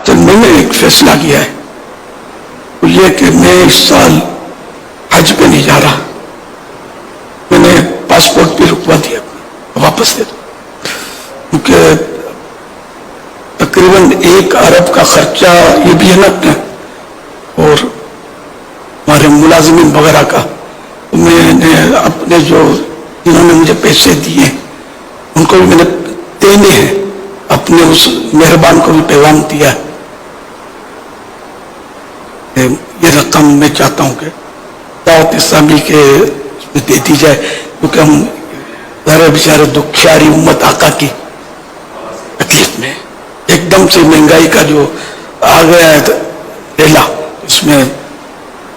جب میں نے ایک فیصلہ کیا ہے وہ یہ کہ میں اس سال حج پہ نہیں جا رہا. میں نے پاسپورٹ بھی رکوا دیا, واپس دے دو, کیونکہ تقریباً 1 ارب کا خرچہ یہ بھی ہے نا اپنا, اور ہمارے ملازمین وغیرہ کا. میں نے اپنے جو جنہوں نے مجھے پیسے دیے ان کو بھی میں نے دینے ہیں, اپنے اس مہربان کو بھی پیغام دیا ہے. یہ رقم میں چاہتا ہوں کہ دعوت اسلامی کے اس میں دے دی جائے, کیونکہ ہم ذرا بیچارے دکھیاری امت آقا کی تکلیف میں, ایک دم سے مہنگائی کا جو آ گیا ہے ریلا, اس میں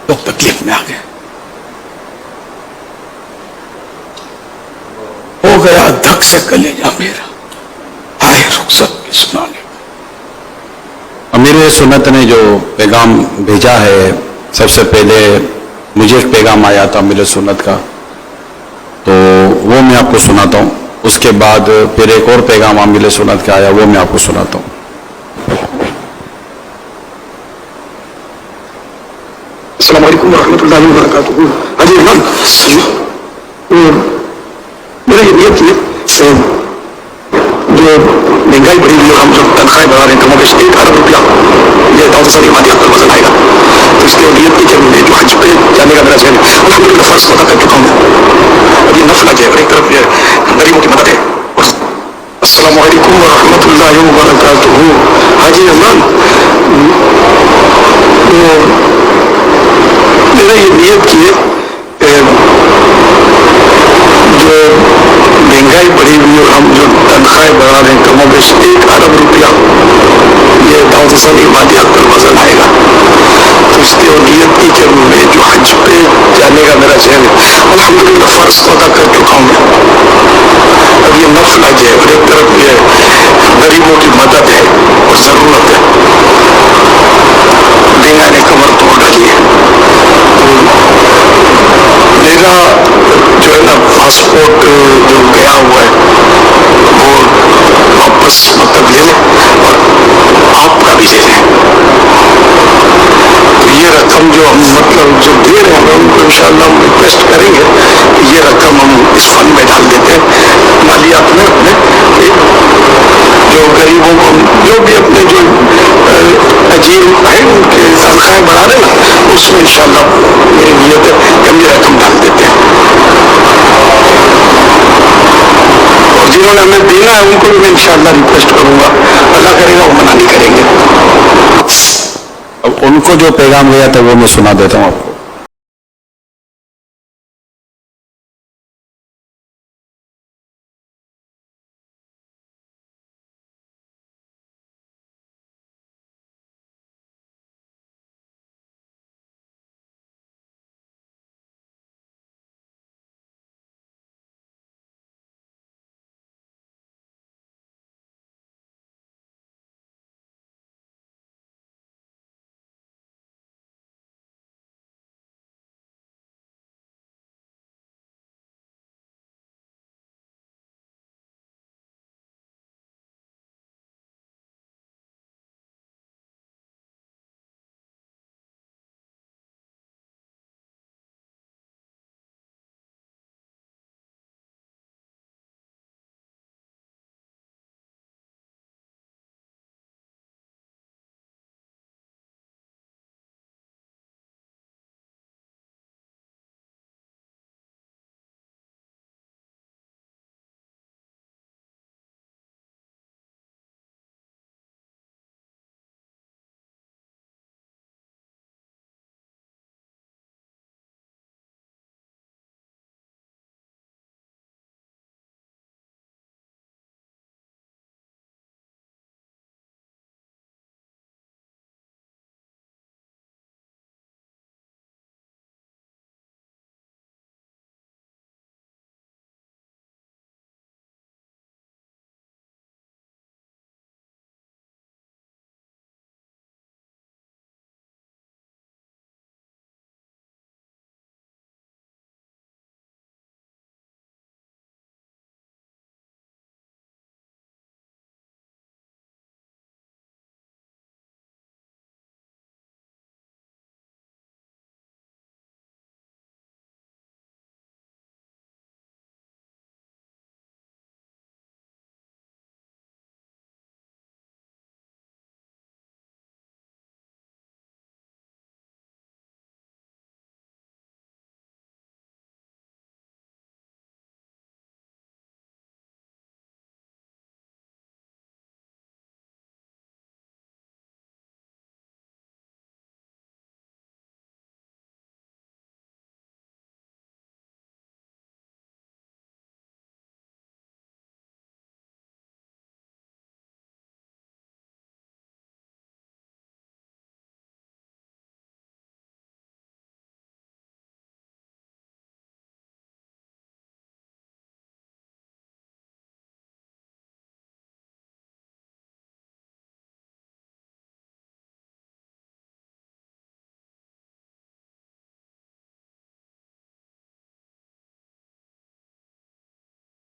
لوگ تکلیف میں آ گئے. ہو گیا دھک سے کلیجا میرا, آئے رخصت کی سنانے. امیر سنت نے جو پیغام بھیجا ہے, سب سے پہلے مجھے ایک پیغام آیا تھا امیر سنت کا, تو وہ میں آپ کو سناتا ہوں. اس کے بعد پھر ایک اور پیغام امیر سنت کا آیا, وہ میں آپ کو سناتا ہوں. السلام علیکم ورحمۃ اللہ وبرکاتہ. حاجی امام, میرا یہ نیت ہے جو مہنگائی بڑھی ہوئی اور ہم جو تنخواہیں بڑھا رہے ہیں کم و بیش 1 ارب روپیہ یہ دعوت اسلامی مادیات پر وزن آئے گا, تو اس لیے نیت کی کہ میں جو حج پہ جانے کا میرا ذہن الحمدللہ فرض ادا کر چکا ہوں. اب یہ نفل حج ہے اور ایک طرف یہ غریبوں کی مدد ہے. السلام علیکم ورحمۃ اللہ وبرکاتہ. حاجی امام, میرا یہ نیت کی ہے جو مہنگائی بڑھی ہوئی اور ہم جو تنخواہیں بڑھا رہے ہیں کم و بیش 1 ارب روپیہ یہ دعوت اسلامی مادیات پر وزن آئے گا, تو اس لیے نیت کی کہ میں جو حج پہ جانے کا میرا ذہن ہے الحمدللہ فرض تو ادا کر چکا ہوں میں. اب یہ نفل حج ہے اور ایک طرف یہ غریبوں کی مدد ہے اور ضرورت ہے. دینا نے کمر توڑ ڈالی ہے, تو میرا جو ہے نا پاسپورٹ جو گیا ہوا ہے وہ واپس مطلب لے لیں اور آپ کا بھی لے لیں. تو یہ رقم جو ہم مطلب جو دے رہے ہیں ان کو انشاءاللہ ہم ریکویسٹ کریں گے کہ یہ رقم ہم اس فنڈ میں ڈال دیتے ہیں مالیات میں اپنے, جو غریبوں کو جو بھی اپنے جو عجیب ہیں ان کے تنخواہیں بڑھا رہے ہیں اس میں انشاءاللہ میری نیت ہے کہ ہم یہ رقم ڈال دیتے ہیں. اور جنہوں نے ہمیں دینا ہے ان کو بھی میں انشاءاللہ ریکویسٹ کروں گا, اللہ کرے گا وہ منع نہیں کریں گے. اب ان کو جو پیغام گیا تھا وہ میں سنا دیتا ہوں آپ کو.